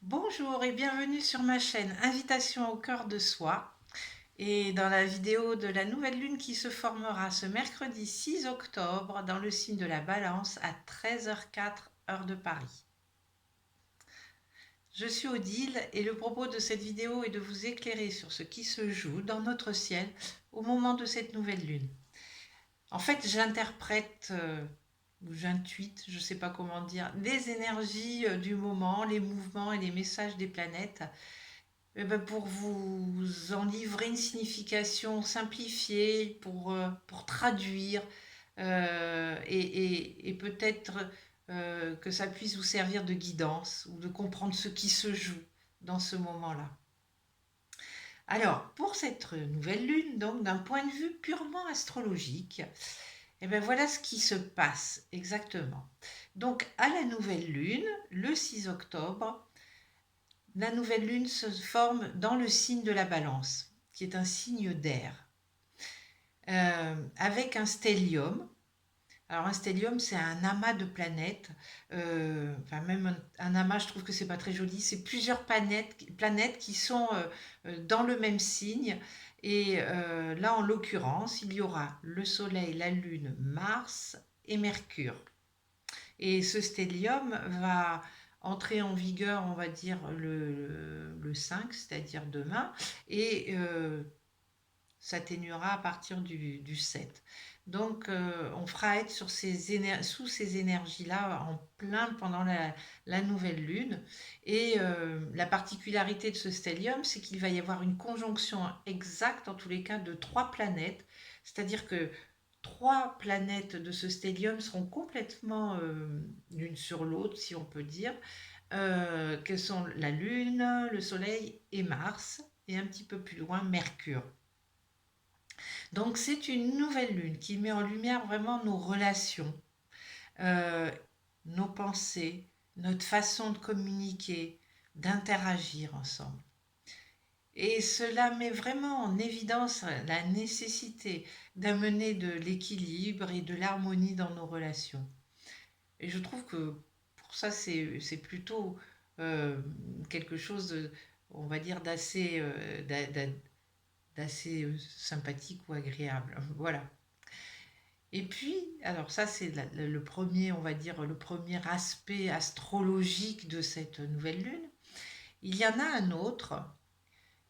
Bonjour et bienvenue sur ma chaîne Invitation au cœur de soi. Et dans la vidéo de la nouvelle lune qui se formera ce mercredi 6 octobre dans le signe de la Balance à 13h04 heure de Paris. Je suis Odile et le propos de cette vidéo est de vous éclairer sur ce qui se joue dans notre ciel au moment de cette nouvelle lune. En fait, j'interprète ou j'intuite, je ne sais pas comment dire, les énergies du moment, les mouvements et les messages des planètes. Pour vous en livrer une signification simplifiée, pour traduire, et peut-être que ça puisse vous servir de guidance ou de comprendre ce qui se joue dans ce moment-là. Alors, pour cette nouvelle lune, donc d'un point de vue purement astrologique, voilà ce qui se passe exactement. Donc, à la nouvelle lune, le 6 octobre, la nouvelle lune se forme dans le signe de la Balance, qui est un signe d'air, avec un stellium. Alors un stellium, c'est un amas de planètes, enfin même un amas, je trouve que c'est pas très joli. C'est plusieurs planètes qui sont dans le même signe. Et là, en l'occurrence, il y aura le Soleil, la Lune, Mars et Mercure. Et ce stellium va entrer en vigueur, on va dire, le 5, c'est-à-dire demain, et s'atténuera à partir du 7. Donc, on fera être sur sous ces énergies-là en plein pendant la nouvelle lune. Et la particularité de ce stellium, c'est qu'il va y avoir une conjonction exacte, en tous les cas, de trois planètes. C'est-à-dire que trois planètes de ce stellium seront complètement l'une sur l'autre, si on peut dire, que sont la Lune, le Soleil et Mars, et un petit peu plus loin Mercure. Donc c'est une nouvelle lune qui met en lumière vraiment nos relations, euh, nos pensées, notre façon de communiquer, d'interagir ensemble. Et cela met vraiment en évidence la nécessité d'amener de l'équilibre et de l'harmonie dans nos relations. Et je trouve que pour ça, c'est plutôt euh, quelque chose, on va dire, d'assez sympathique ou agréable. Voilà. Et puis, alors ça, c'est le premier, on va dire, le premier aspect astrologique de cette nouvelle lune. Il y en a un autre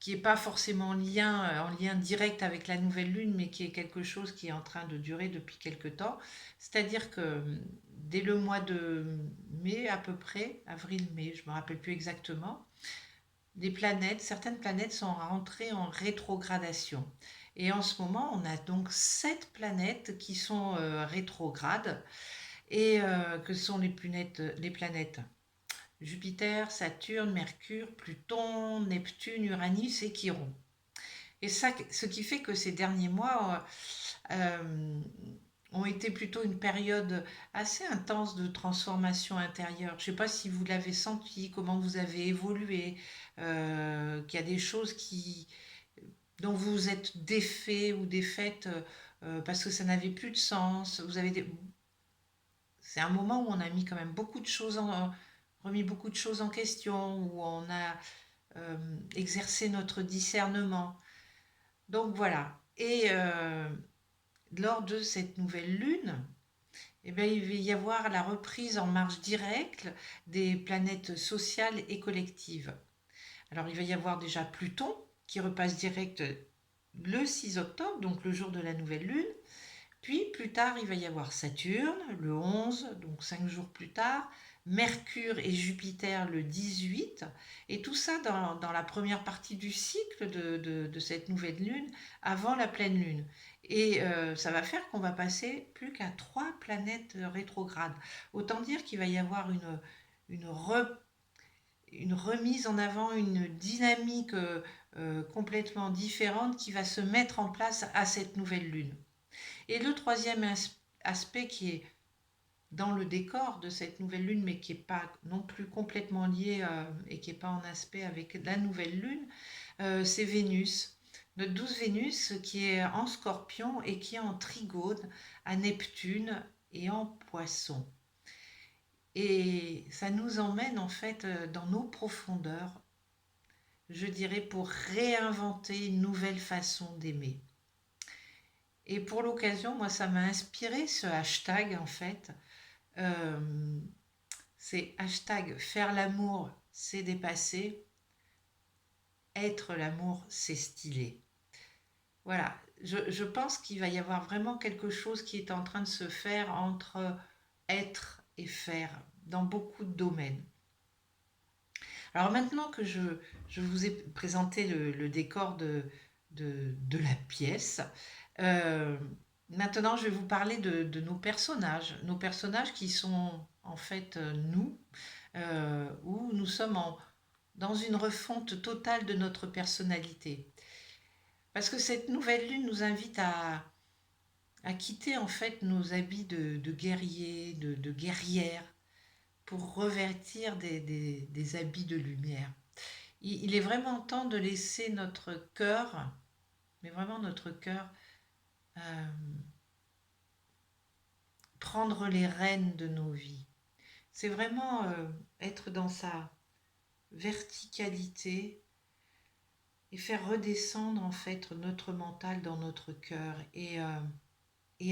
qui n'est pas forcément en lien direct avec la nouvelle lune, mais qui est quelque chose qui est en train de durer depuis quelque temps. C'est-à-dire que dès le mois de mai à peu près, avril-mai, je ne me rappelle plus exactement, certaines planètes sont rentrées en rétrogradation. Et en ce moment, on a donc 7 planètes qui sont rétrogrades et que sont les planètes Jupiter, Saturne, Mercure, Pluton, Neptune, Uranus et Chiron. Et ça, ce qui fait que ces derniers mois ont été plutôt une période assez intense de transformation intérieure. Je ne sais pas si vous l'avez senti, comment vous avez évolué, qu'il y a des choses dont vous êtes défait ou défaite parce que ça n'avait plus de sens. C'est un moment où on a mis quand même remis beaucoup de choses en question, où on a exercé notre discernement. Donc voilà. Et lors de cette nouvelle lune, il va y avoir la reprise en marche directe des planètes sociales et collectives. Alors il va y avoir déjà Pluton qui repasse direct le 6 octobre, donc le jour de la nouvelle lune. Puis plus tard, il va y avoir Saturne le 11, donc 5 jours plus tard, Mercure et Jupiter le 18, et tout ça dans la première partie du cycle de cette nouvelle lune, avant la pleine lune. Et ça va faire qu'on va passer plus qu'à 3 planètes rétrogrades. Autant dire qu'il va y avoir une, re- une remise en avant, une dynamique complètement différente qui va se mettre en place à cette nouvelle lune. Et le troisième aspect qui est dans le décor de cette nouvelle lune, mais qui n'est pas non plus complètement lié et qui n'est pas en aspect avec la nouvelle lune, c'est Vénus. Notre douce Vénus qui est en scorpion et qui est en trigone à Neptune et en poisson. Et ça nous emmène en fait dans nos profondeurs, je dirais, pour réinventer une nouvelle façon d'aimer. Et pour l'occasion, moi, ça m'a inspiré ce hashtag en fait. Euh, c'est hashtag faire l'amour, c'est dépassé, être l'amour, c'est stylé. Voilà, je pense qu'il va y avoir vraiment quelque chose qui est en train de se faire entre être et faire dans beaucoup de domaines. Alors maintenant que je vous ai présenté le décor de la pièce, euh, maintenant je vais vous parler de nos personnages qui sont en fait nous, où nous sommes dans une refonte totale de notre personnalité. Parce que cette nouvelle lune nous invite à quitter en fait nos habits de guerrier, de guerrière, pour revêtir des habits de lumière. Il est vraiment temps de laisser notre cœur, mais vraiment notre cœur, euh, prendre les rênes de nos vies. C'est vraiment être dans sa verticalité et faire redescendre en fait notre mental dans notre cœur et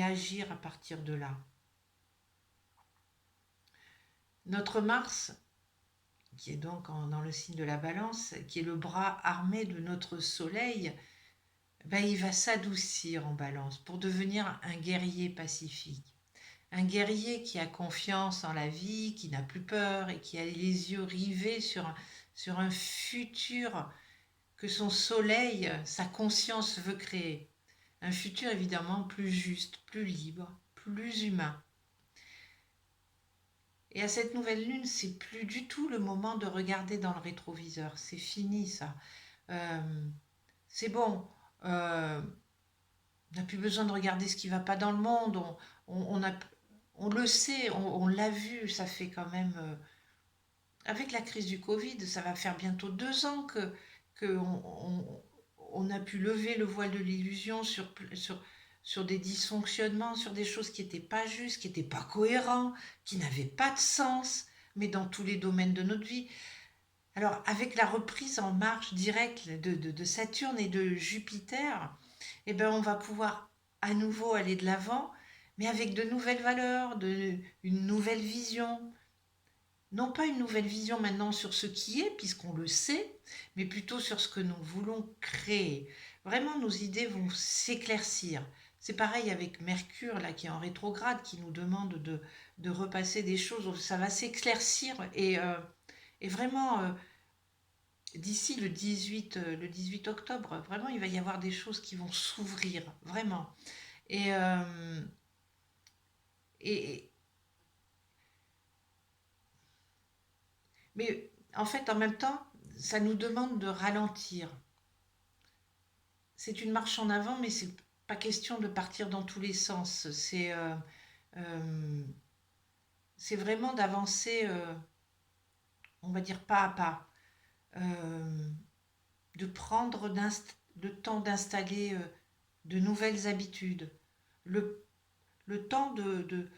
agir à partir de là. Notre Mars, qui est donc dans le signe de la balance, qui est le bras armé de notre soleil, ben, il va s'adoucir en balance pour devenir un guerrier pacifique. Un guerrier qui a confiance en la vie, qui n'a plus peur et qui a les yeux rivés sur un futur que son soleil, sa conscience veut créer. Un futur évidemment plus juste, plus libre, plus humain. Et à cette nouvelle lune, c'est plus du tout le moment de regarder dans le rétroviseur. C'est fini ça. Euh, c'est bon. On n'a plus besoin de regarder ce qui ne va pas dans le monde. On, a, on le sait, on l'a vu. Ça fait quand même. Avec la crise du Covid, ça va faire bientôt 2 ans que on a pu lever le voile de l'illusion sur des dysfonctionnements, sur des choses qui n'étaient pas justes, qui n'étaient pas cohérents, qui n'avaient pas de sens, mais dans tous les domaines de notre vie. Alors, avec la reprise en marche directe de Saturne et de Jupiter, eh ben, on va pouvoir à nouveau aller de l'avant, mais avec de nouvelles valeurs, une nouvelle vision. Non pas une nouvelle vision maintenant sur ce qui est, puisqu'on le sait, mais plutôt sur ce que nous voulons créer. Vraiment, nos idées vont s'éclaircir. C'est pareil avec Mercure, là, qui est en rétrograde, qui nous demande de repasser des choses. Ça va s'éclaircir et vraiment, d'ici le 18 octobre, vraiment, il va y avoir des choses qui vont s'ouvrir, vraiment. Et, euh, et, mais en fait, en même temps, ça nous demande de ralentir. C'est une marche en avant, mais c'est pas question de partir dans tous les sens. Euh, c'est vraiment d'avancer, on va dire pas à pas, euh, de prendre le temps d'installer de nouvelles habitudes, le, le temps de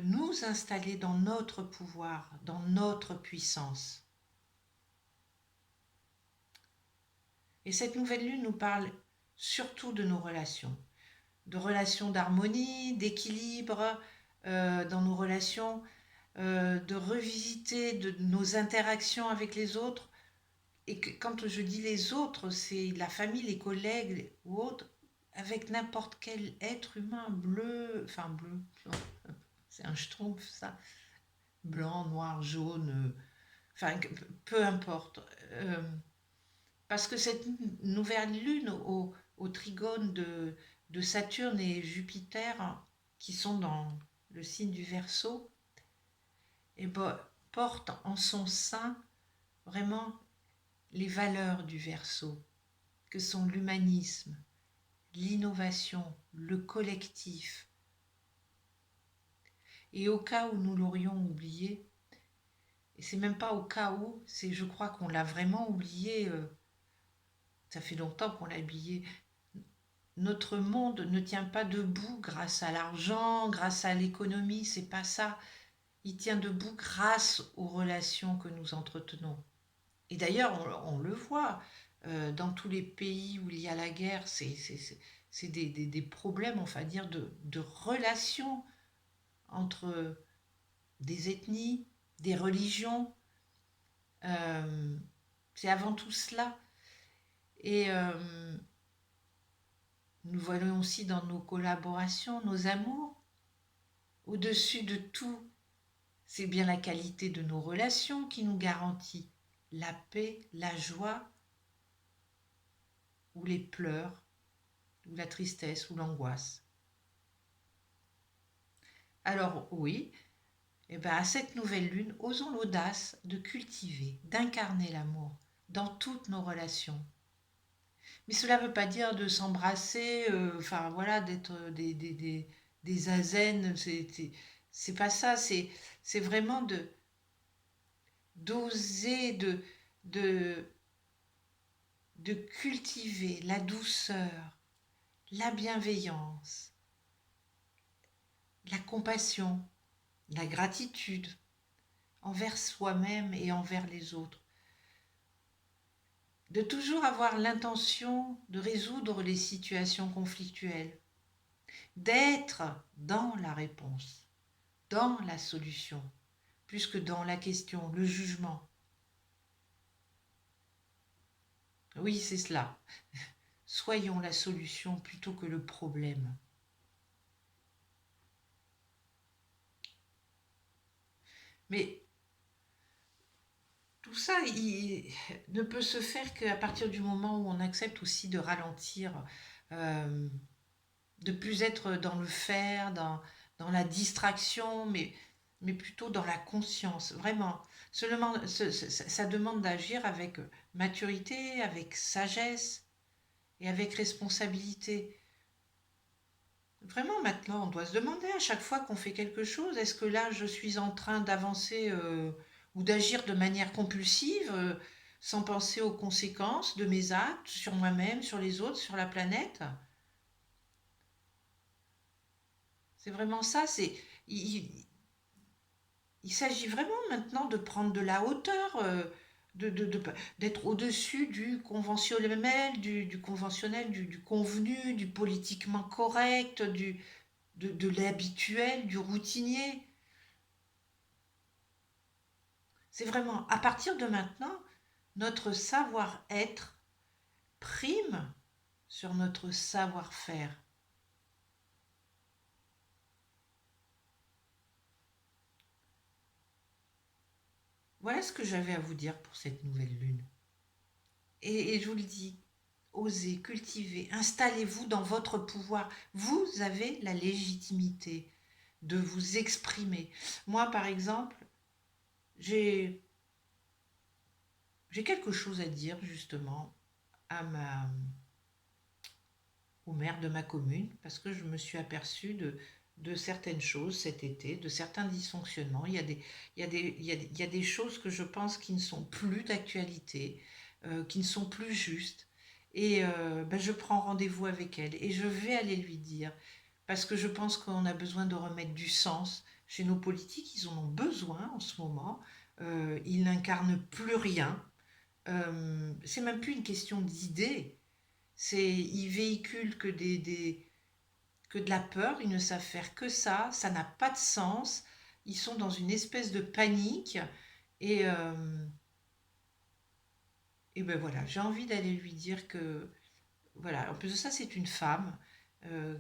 nous installer dans notre pouvoir, dans notre puissance. Et cette nouvelle lune nous parle surtout de nos relations, de relations d'harmonie, d'équilibre dans nos relations, de revisiter de nos interactions avec les autres. Et que, quand je dis les autres, c'est la famille, les collègues ou autres, avec n'importe quel être humain bleu, enfin bleu, c'est un schtroumpf ça, blanc, noir, jaune, enfin peu importe. Euh, Parce que cette nouvelle lune au trigone de Saturne et Jupiter, qui sont dans le signe du Verseau, et ben, porte en son sein vraiment les valeurs du Verseau, que sont l'humanisme, l'innovation, le collectif. Et au cas où nous l'aurions oublié, et c'est même pas au cas où, c'est je crois qu'on l'a vraiment oublié, ça fait longtemps qu'on l'a oublié. Notre monde ne tient pas debout grâce à l'argent, grâce à l'économie, c'est pas ça. il tient debout grâce aux relations que nous entretenons. Et d'ailleurs, on le voit, dans tous les pays où il y a la guerre, c'est des problèmes, enfin dire, de relations entre des ethnies, des religions. Euh, c'est avant tout cela. Et nous voyons aussi dans nos collaborations, nos amours, au-dessus de tout, c'est bien la qualité de nos relations qui nous garantit la paix, la joie ou les pleurs, ou la tristesse ou l'angoisse. Alors oui, eh ben, à cette nouvelle lune, osons l'audace de cultiver, d'incarner l'amour dans toutes nos relations. Mais cela ne veut pas dire de s'embrasser, enfin voilà, d'être des zazen, c'est pas ça, c'est vraiment d'oser, de, de cultiver la douceur, la bienveillance, la compassion, la gratitude envers soi-même et envers les autres. De toujours avoir l'intention de résoudre les situations conflictuelles, d'être dans la réponse, dans la solution, plus que dans la question, le jugement. Oui, c'est cela. Soyons la solution plutôt que le problème. Mais tout ça, il ne peut se faire qu'à partir du moment où on accepte aussi de ralentir, euh, de plus être dans le faire, dans la distraction, mais plutôt dans la conscience. Vraiment, ça demande d'agir avec maturité, avec sagesse et avec responsabilité. Vraiment, maintenant, on doit se demander à chaque fois qu'on fait quelque chose, est-ce que là, je suis en train d'avancer ou d'agir de manière compulsive, sans penser aux conséquences de mes actes sur moi-même, sur les autres, sur la planète? C'est vraiment ça. Il, il s'agit vraiment maintenant de prendre de la hauteur, d'être au-dessus du conventionnel, du conventionnel, du convenu, du politiquement correct, de l'habituel, du routinier. C'est vraiment, à partir de maintenant, notre savoir-être prime sur notre savoir-faire. Voilà ce que j'avais à vous dire pour cette nouvelle lune. Et je vous le dis, osez, cultivez, installez-vous dans votre pouvoir. Vous avez la légitimité de vous exprimer. Moi, par exemple, j'ai quelque chose à dire justement à au maire de ma commune parce que je me suis aperçue de certaines choses cet été, de certains dysfonctionnements. Il y a des choses que je pense qui ne sont plus d'actualité, qui ne sont plus justes. Et ben, je prends rendez-vous avec elle et je vais aller lui dire parce que je pense qu'on a besoin de remettre du sens chez nos politiques. Ils en ont besoin en ce moment. Ils n'incarnent plus rien. C'est même plus une question d'idées. Ils véhiculent que de la peur, ils ne savent faire que ça n'a pas de sens, ils sont dans une espèce de panique et, euh, et ben voilà, j'ai envie d'aller lui dire que, voilà, en plus de ça, c'est une femme,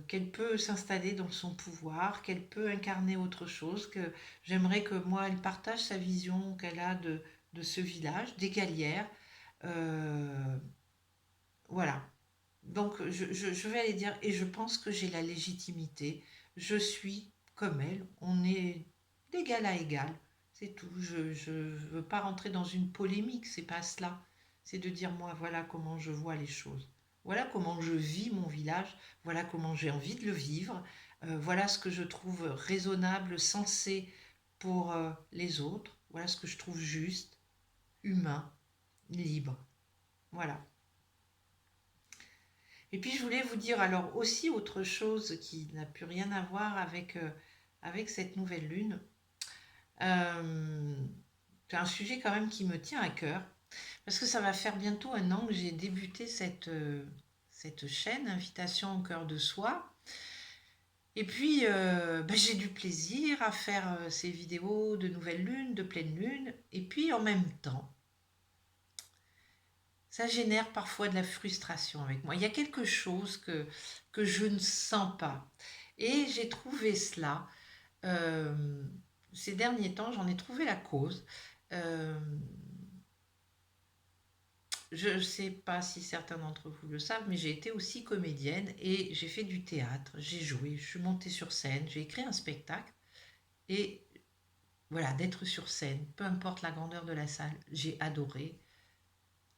qu'elle peut s'installer dans son pouvoir, qu'elle peut incarner autre chose, que j'aimerais que moi, elle partage sa vision qu'elle a de ce village, des Galières. Euh, voilà, donc, je vais aller dire, et je pense que j'ai la légitimité. Je suis comme elle. On est d'égal à égal. C'est tout. Je ne veux pas rentrer dans une polémique. C'est pas cela. C'est de dire, moi, voilà comment je vois les choses. Voilà comment je vis mon village. Voilà comment j'ai envie de le vivre. Voilà ce que je trouve raisonnable, sensé pour les autres. Voilà ce que je trouve juste, humain, libre. Voilà. Et puis je voulais vous dire alors aussi autre chose qui n'a plus rien à voir avec, avec cette nouvelle lune. Euh, c'est un sujet quand même qui me tient à cœur, parce que ça va faire bientôt 1 an que j'ai débuté cette chaîne, Invitation au cœur de soi. Et puis, ben, j'ai du plaisir à faire ces vidéos de nouvelle lune, de pleine lune. Et puis, en même temps, ça génère parfois de la frustration avec moi. Il y a quelque chose que je ne sens pas. Et j'ai trouvé cela. euh, Ces derniers temps, j'en ai trouvé la cause. Euh, je ne sais pas si certains d'entre vous le savent, mais j'ai été aussi comédienne et j'ai fait du théâtre. J'ai joué, je suis montée sur scène, j'ai écrit un spectacle. Et voilà, d'être sur scène, peu importe la grandeur de la salle, j'ai adoré.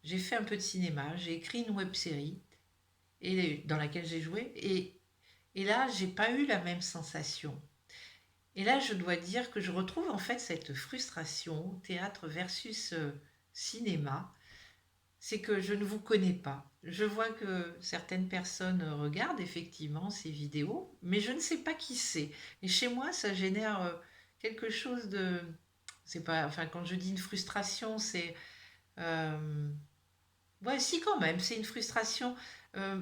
J'ai fait un peu de cinéma, j'ai écrit une web-série dans laquelle j'ai joué et là, j'ai pas eu la même sensation. Et là, je dois dire que je retrouve en fait cette frustration, théâtre versus cinéma, c'est que je ne vous connais pas. Je vois que certaines personnes regardent effectivement ces vidéos, mais je ne sais pas qui c'est. Et chez moi, ça génère quelque chose de... C'est pas... Enfin, quand je dis une frustration, c'est... euh, Ouais, si quand même, c'est une frustration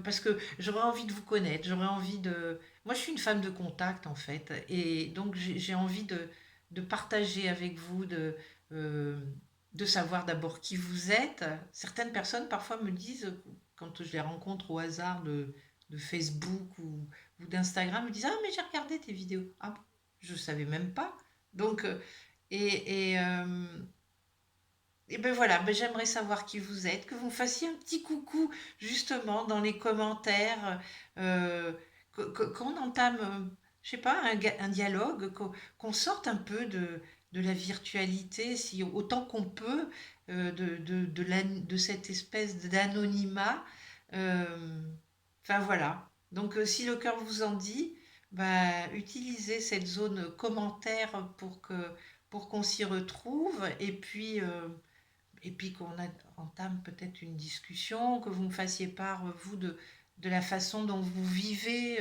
parce que j'aurais envie de vous connaître, j'aurais envie de... Moi, je suis une femme de contact en fait, et donc j'ai envie de partager avec vous, euh, de savoir d'abord qui vous êtes. Certaines personnes parfois me disent, quand je les rencontre au hasard de Facebook ou d'Instagram, me disent: «Ah mais j'ai regardé tes vidéos.» Ah bon, je savais même pas. Donc, et ben voilà, ben j'aimerais savoir qui vous êtes, que vous me fassiez un petit coucou justement dans les commentaires, euh, qu'on entame, je sais pas, un dialogue, qu'on sorte un peu de la virtualité, si autant qu'on peut, de cette espèce d'anonymat. euh, Enfin voilà. Donc si le cœur vous en dit, bah, utilisez cette zone commentaire pour qu'on s'y retrouve et puis qu'on entame peut-être une discussion, que vous me fassiez part, vous, de la façon dont vous vivez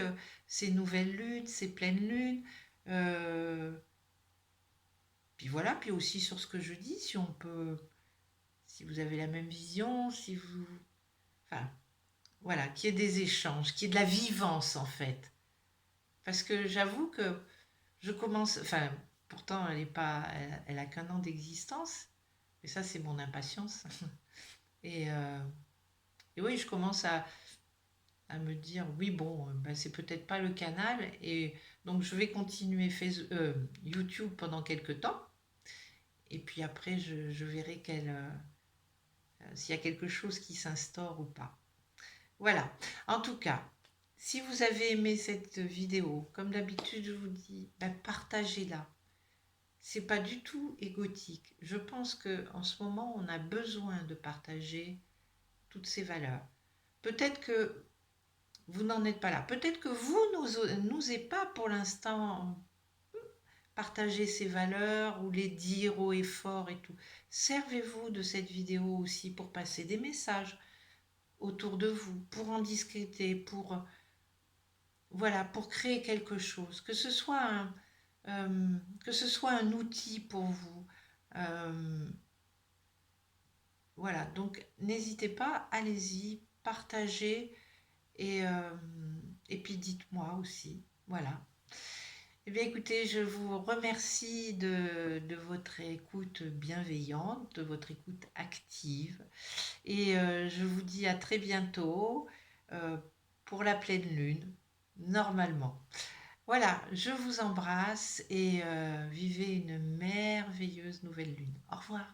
ces nouvelles lunes, ces pleines lunes. Euh, Puis voilà, puis aussi sur ce que je dis, si on peut, si vous avez la même vision, si vous... Enfin, voilà, qu'il y ait des échanges, qu'il y ait de la vivance en fait. Parce que j'avoue que je commence... Enfin, pourtant, elle est pas, elle a qu'1 an d'existence, mais ça, c'est mon impatience. Et, euh, et oui, je commence à me dire, oui, bon, ben, c'est peut-être pas le canal. Et donc, je vais continuer YouTube pendant quelques temps. Et puis après, je verrai s'il y a quelque chose qui s'instaure ou pas. Voilà. En tout cas, si vous avez aimé cette vidéo, comme d'habitude, je vous dis, ben, partagez-la. C'est pas du tout égotique. Je pense que en ce moment, on a besoin de partager toutes ces valeurs. Peut-être que vous n'en êtes pas là. Peut-être que vous n'osez pas pour l'instant partager ces valeurs ou les dire haut et fort et tout. Servez-vous de cette vidéo aussi pour passer des messages autour de vous, pour en discuter, voilà, pour créer quelque chose, que ce soit un outil pour vous. Euh, voilà, donc n'hésitez pas, allez-y, partagez et, et puis dites-moi aussi. Voilà. Eh bien, écoutez, je vous remercie de votre écoute bienveillante, de votre écoute active. Et je vous dis à très bientôt euh, pour la pleine lune, normalement. Voilà, je vous embrasse et vivez une merveilleuse nouvelle lune. Au revoir.